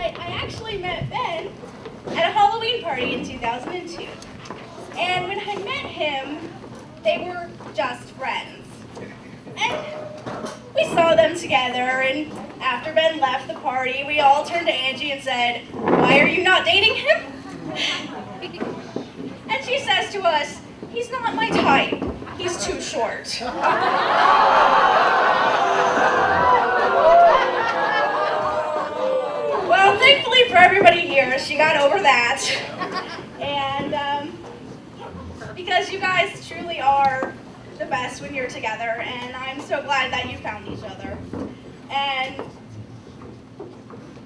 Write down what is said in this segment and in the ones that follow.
I actually met Ben at a Halloween party in 2002. And when I met him, they were just friends. And we saw them together, and after Ben left the party, we all turned to Angie and said, "Why are you not dating him?" And she says to us, "He's not my type. He's too short." Well, thankfully for everybody here, she got over that. And because you guys truly are the best when you're together, and I'm so glad that you found each other. And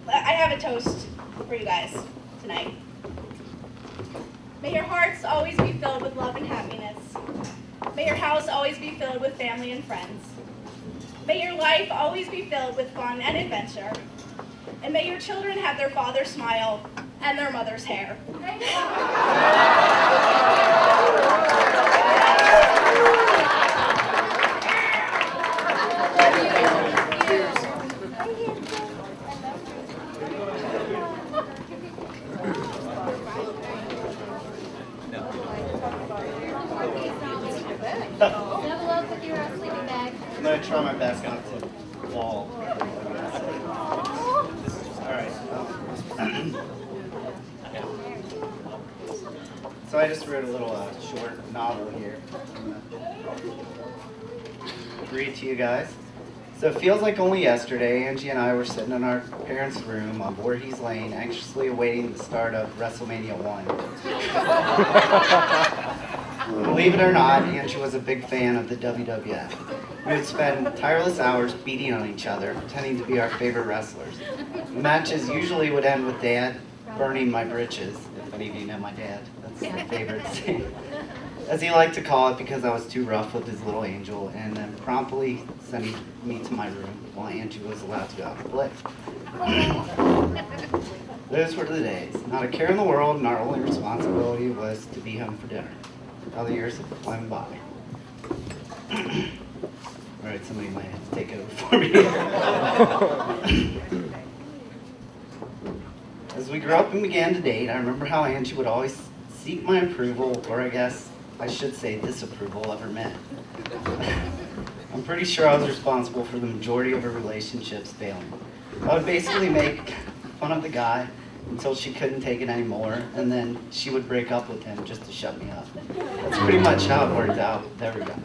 I have a toast for you guys tonight. May your hearts always be filled with love and happiness. May your house always be filled with family and friends. May your life always be filled with fun and adventure. And may your children have their father's smile and their mother's hair. Double up with your sleeping bag. I'm going to try my best not to fall. Alright. So I just wrote a little short novel here. Read to you guys. So it feels like only yesterday, Angie and I were sitting in our parents' room on Voorhees Lane, anxiously awaiting the start of WrestleMania 1. Believe it or not, Angie was a big fan of the WWF. We would spend tireless hours beating on each other, pretending to be our favorite wrestlers. The matches usually would end with Dad burning my britches, if any of you know my dad. That's my favorite scene. As he liked to call it, because I was too rough with his little angel, and then promptly sending me to my room while Angie was allowed to go out to play. Those were the days. Not a care in the world, and our only responsibility was to be home for dinner. How the years have flown by. Alright, somebody might have to take over for me. As we grew up and began to date, I remember how Angie would always seek my approval, or I guess I should say disapproval of her men. I'm pretty sure I was responsible for the majority of her relationships failing. I would basically make fun of the guy until she couldn't take it anymore, and then she would break up with him just to shut me up. That's pretty much how it worked out with every guy.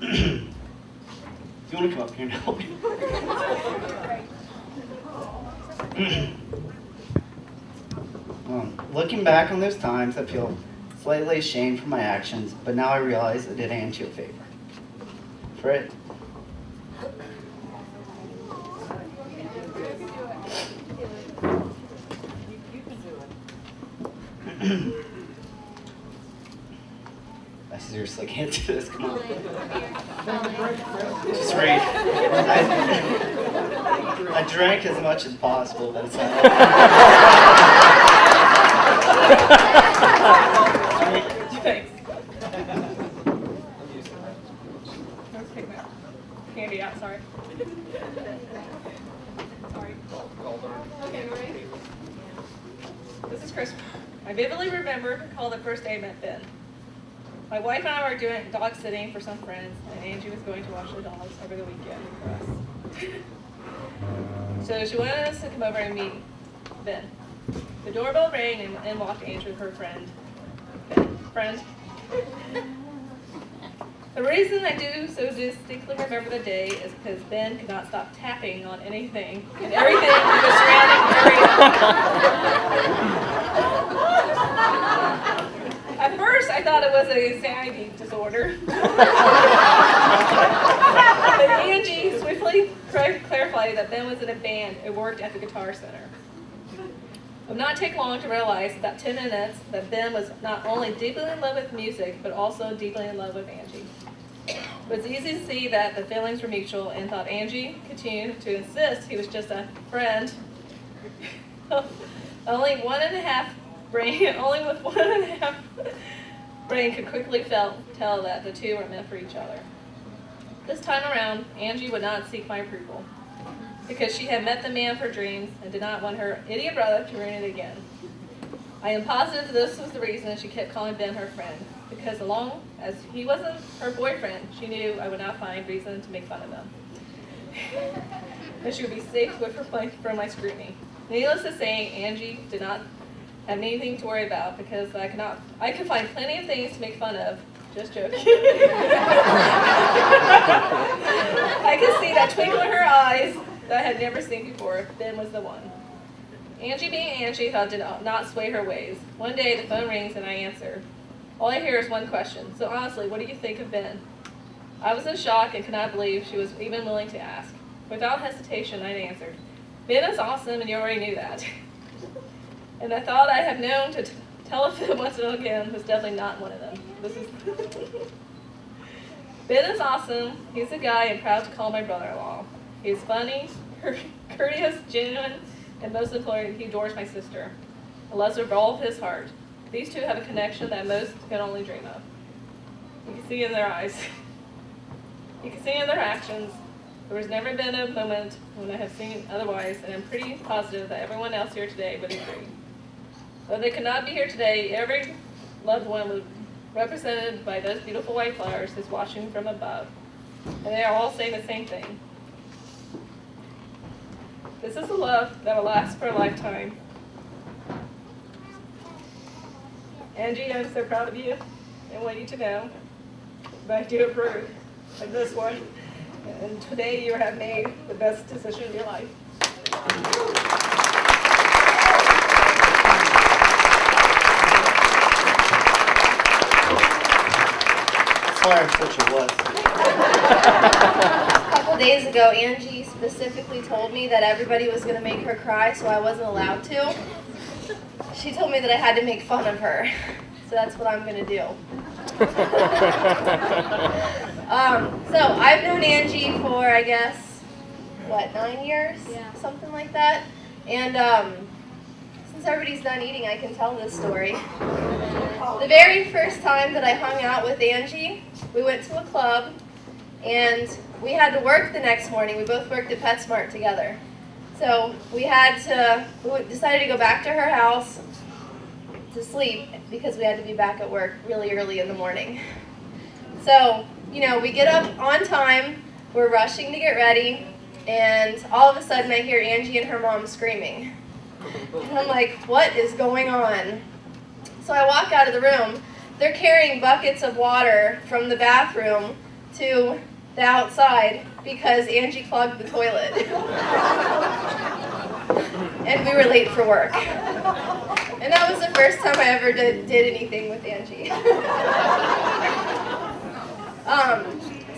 Do you want to come up here and help me? Looking back on those times, I feel slightly ashamed for my actions, but now I realize I did Angie a favor. Fred? I seriously can't do this. Come on. Just read. I drank as much as possible, but it's not. Thanks. Let's take that candy out, sorry. Sorry. Okay, ready? This is Chris. I vividly remember and recall the first day I met Ben. My wife and I were doing dog sitting for some friends, and Angie was going to watch the dogs over the weekend for us. So she wanted us to come over and meet Ben. The doorbell rang and in walked Angie with her friend. Ben. The reason I do so distinctly remember the day is because Ben could not stop tapping on anything and everything in the surrounding area. At first, I thought it was an anxiety disorder. But Angie swiftly clarified that Ben was in a band and worked at the Guitar Center. It would not take long to realize, in about 10 minutes, that Ben was not only deeply in love with music, but also deeply in love with Angie. It was easy to see that the feelings were mutual, and thought Angie continued to insist he was just a friend. Only with one and a half brain could quickly tell that the two were meant for each other. This time around, Angie would not seek my approval. because she had met the man of her dreams and did not want her idiot brother to ruin it again. I am positive this was the reason she kept calling Ben her friend, because as long as he wasn't her boyfriend, she knew I would not find reason to make fun of him. And she would be safe with her from my scrutiny. Needless to say, Angie did not have anything to worry about because I could find plenty of things to make fun of. Just joking. I could see that twinkle in her eyes that I had never seen before. Ben was the one. Angie being Angie thought did not sway her ways. One day the phone rings and I answer. All I hear is one question. So honestly, what do you think of Ben? I was in shock and could not believe she was even willing to ask. Without hesitation, I answered, Ben is awesome and you already knew that. And I thought I have known to tell a fib once and again was definitely not one of them. Ben is awesome. He's a guy I'm proud to call my brother-in-law. He's funny, courteous, genuine, and most importantly, he adores my sister. He loves her with all of his heart. These two have a connection that most can only dream of. You can see in their eyes. You can see in their actions. There has never been a moment when I have seen otherwise, and I'm pretty positive that everyone else here today would agree. Though they could not be here today, every loved one was represented by those beautiful white flowers is watching from above. And they are all saying the same thing. This is a love that will last for a lifetime. Angie, I'm so proud of you and want you to know that I do approve of this one. And today you have made the best decision of your life. Sorry I'm such a wuss. A couple days ago, Angie specifically told me that everybody was going to make her cry, so I wasn't allowed to. She told me that I had to make fun of her, so that's what I'm going to do. So I've known Angie for, I guess, 9 years? Yeah. Something like that. And since everybody's done eating, I can tell this story. The very first time that I hung out with Angie, we went to a club, and we had to work the next morning. We both worked at PetSmart together. So we decided to go back to her house to sleep because we had to be back at work really early in the morning. So, we get up on time, we're rushing to get ready, and all of a sudden I hear Angie and her mom screaming. And I'm like, what is going on? So I walk out of the room. They're carrying buckets of water from the bathroom to the outside because Angie clogged the toilet. And we were late for work. And that was the first time I ever did anything with Angie.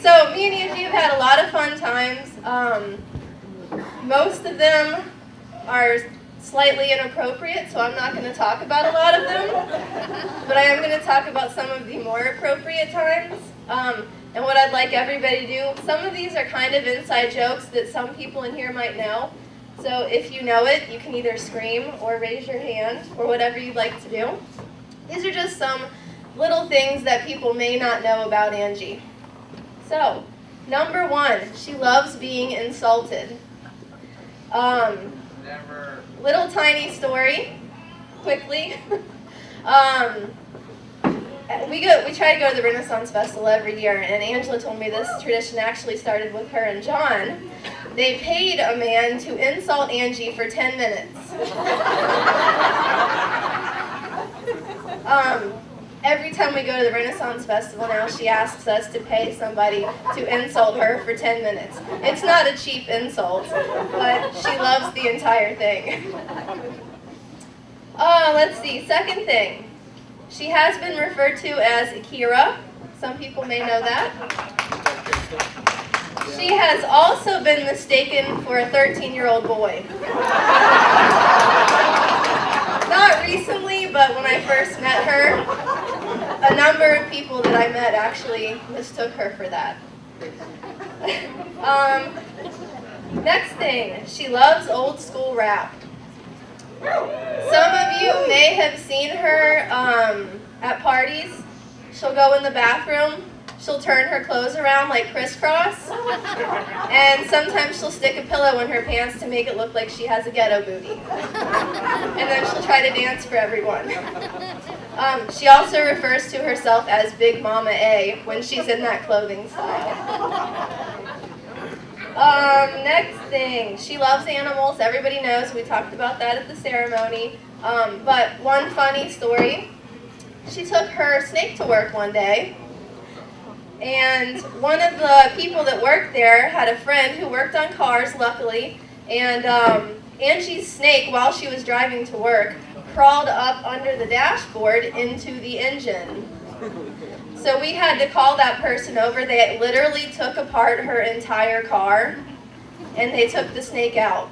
So me and Angie have had a lot of fun times. Most of them are slightly inappropriate, so I'm not going to talk about a lot of them. But I am going to talk about some of the more appropriate times. And what I'd like everybody to do, some of these are kind of inside jokes that some people in here might know. So if you know it, you can either scream or raise your hand or whatever you'd like to do. These are just some little things that people may not know about Angie. So, number 1, she loves being insulted. Never. Little tiny story, quickly. We try to go to the Renaissance Festival every year, and Angela told me this tradition actually started with her and John. They paid a man to insult Angie for 10 minutes. Every time we go to the Renaissance Festival now, she asks us to pay somebody to insult her for 10 minutes. It's not a cheap insult, but she loves the entire thing. Let's see, second thing. She has been referred to as Akira. Some people may know that. She has also been mistaken for a 13-year-old boy. Not recently, but when I first met her, a number of people that I met actually mistook her for that. Next thing, she loves old school rap. Some of you may have seen her at parties. She'll go in the bathroom, She'll turn her clothes around like crisscross, and sometimes she'll stick a pillow in her pants to make it look like she has a ghetto booty. And then she'll try to dance for everyone. She also refers to herself as Big Mama A when she's in that clothing style. Next thing, she loves animals. Everybody knows, we talked about that at the ceremony. But one funny story, she took her snake to work one day, and one of the people that worked there had a friend who worked on cars, luckily, and Angie's snake, while she was driving to work, crawled up under the dashboard into the engine. So we had to call that person over. They literally took apart her entire car, and they took the snake out.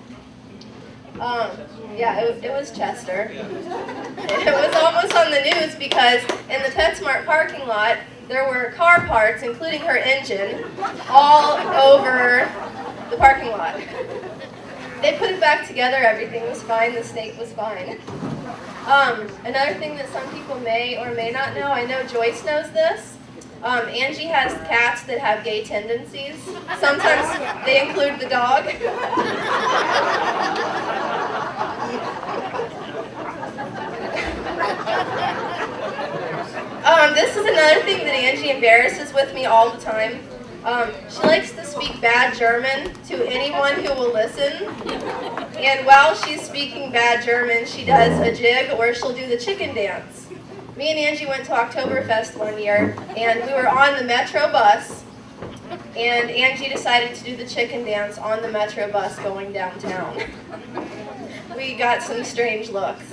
Yeah, it was Chester. It was almost on the news because in the PetSmart parking lot, there were car parts, including her engine, all over the parking lot. They put it back together, everything was fine, the snake was fine. Another thing that some people may or may not know, I know Joyce knows this. Angie has cats that have gay tendencies. Sometimes they include the dog. This is another thing that Angie embarrasses with me all the time. She likes to speak bad German to anyone who will listen. And while she's speaking bad German, she does a jig or she'll do the chicken dance. Me and Angie went to Oktoberfest one year, and we were on the Metro bus, and Angie decided to do the chicken dance on the Metro bus going downtown. We got some strange looks.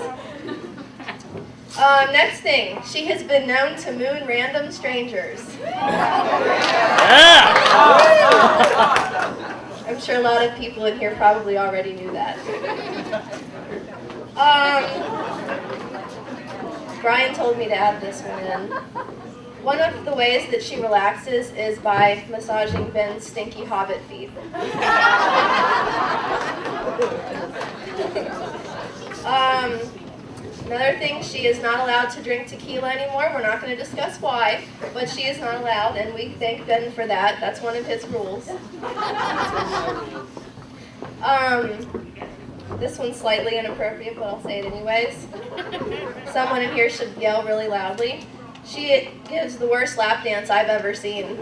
Next thing, she has been known to moon random strangers. I'm sure a lot of people in here probably already knew that. Brian told me to add this one in. One of the ways that she relaxes is by massaging Ben's stinky hobbit feet. Another thing, she is not allowed to drink tequila anymore. We're not going to discuss why, but she is not allowed, and we thank Ben for that. That's one of his rules. This one's slightly inappropriate, but I'll say it anyways. Someone in here should yell really loudly. She gives the worst lap dance I've ever seen.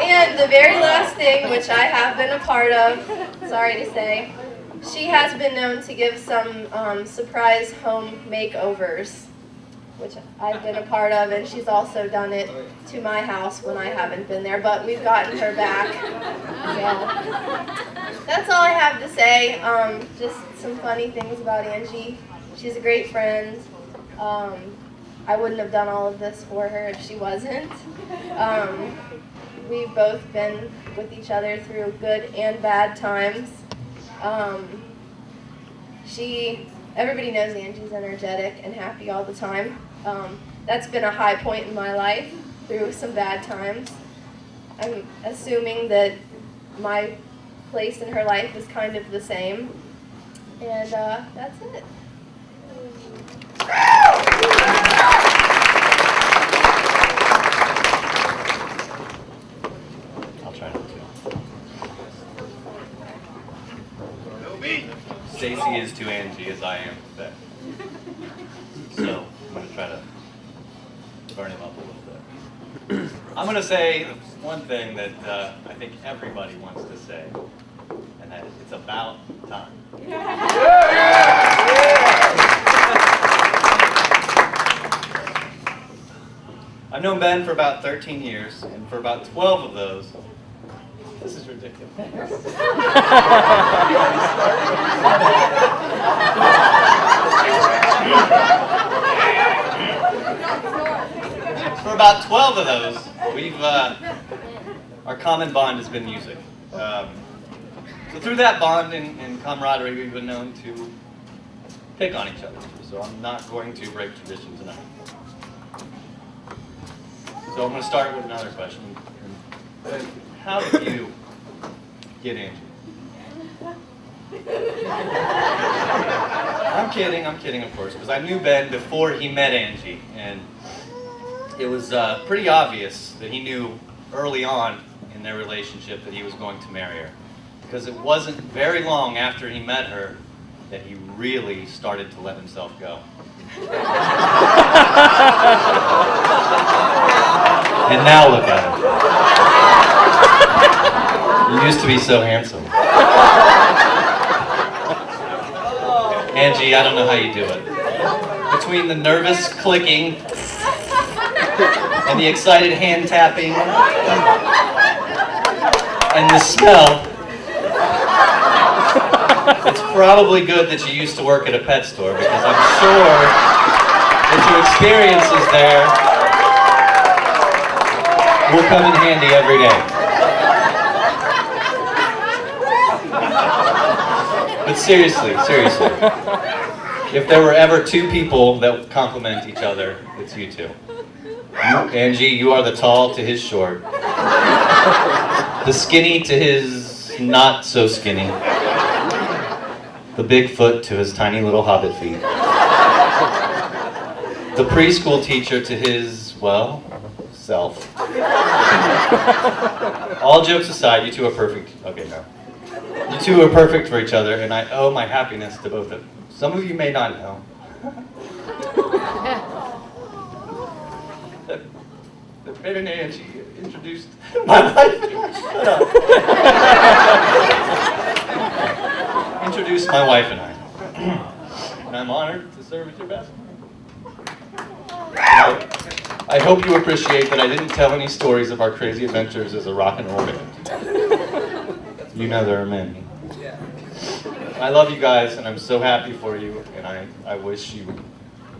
And the very last thing, which I have been a part of, sorry to say, she has been known to give some surprise home makeovers, which I've been a part of, and she's also done it to my house when I haven't been there, but we've gotten her back. So that's all I have to say. Just some funny things about Angie. She's a great friend. I wouldn't have done all of this for her if she wasn't. We've both been with each other through good and bad times. Everybody knows Angie's energetic and happy all the time. That's been a high point in my life through some bad times. I'm assuming that my place in her life is kind of the same. And that's it. I'll try not to. Stacy is to Angie as I am to Beck. So I'm going to try to burn him up a little bit. I'm going to say one thing that I think everybody wants to say, and that it's about time. I've known Ben for about 13 years, and for about 12 of those, this is ridiculous. For about 12 of those, our common bond has been music. So through that bond and camaraderie, we've been known to pick on each other. So I'm not going to break tradition tonight. So I'm going to start with another question. How did you get Angie? I'm kidding, of course, because I knew Ben before he met Angie, and it was pretty obvious that he knew early on in their relationship that he was going to marry her, because it wasn't very long after he met her that he really started to let himself go. And now look at him. You used to be so handsome. Angie, I don't know how you do it. Between the nervous clicking and the excited hand tapping and the smell, it's probably good that you used to work at a pet store, because I'm sure that your experiences there will come in handy every day. But seriously, if there were ever two people that complement each other, it's you two. Angie, you are the tall to his short, the skinny to his not so skinny, the Bigfoot to his tiny little hobbit feet, the preschool teacher to his, well, self. All jokes aside, you two are perfect. Okay, no. You two are perfect for each other, and I owe my happiness to both of you. Some of you may not know that Ben and Angie introduced my wife. Shut up. Introduced my wife and I. And I'm honored to serve as your best man. I hope you appreciate that I didn't tell any stories of our crazy adventures as a rock and roll band. You know there are many. I love you guys, and I'm so happy for you, and I wish you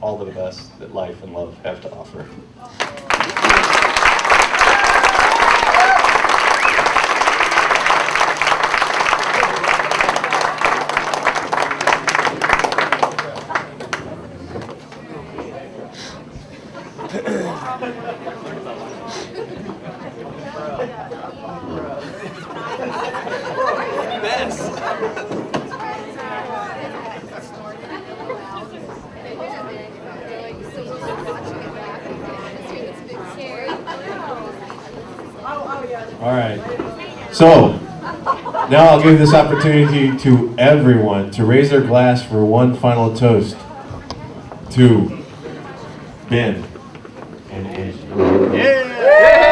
all the best that life and love have to offer. All right. So, now I'll give this opportunity to everyone to raise their glass for one final toast to Ben and Angie. Yeah!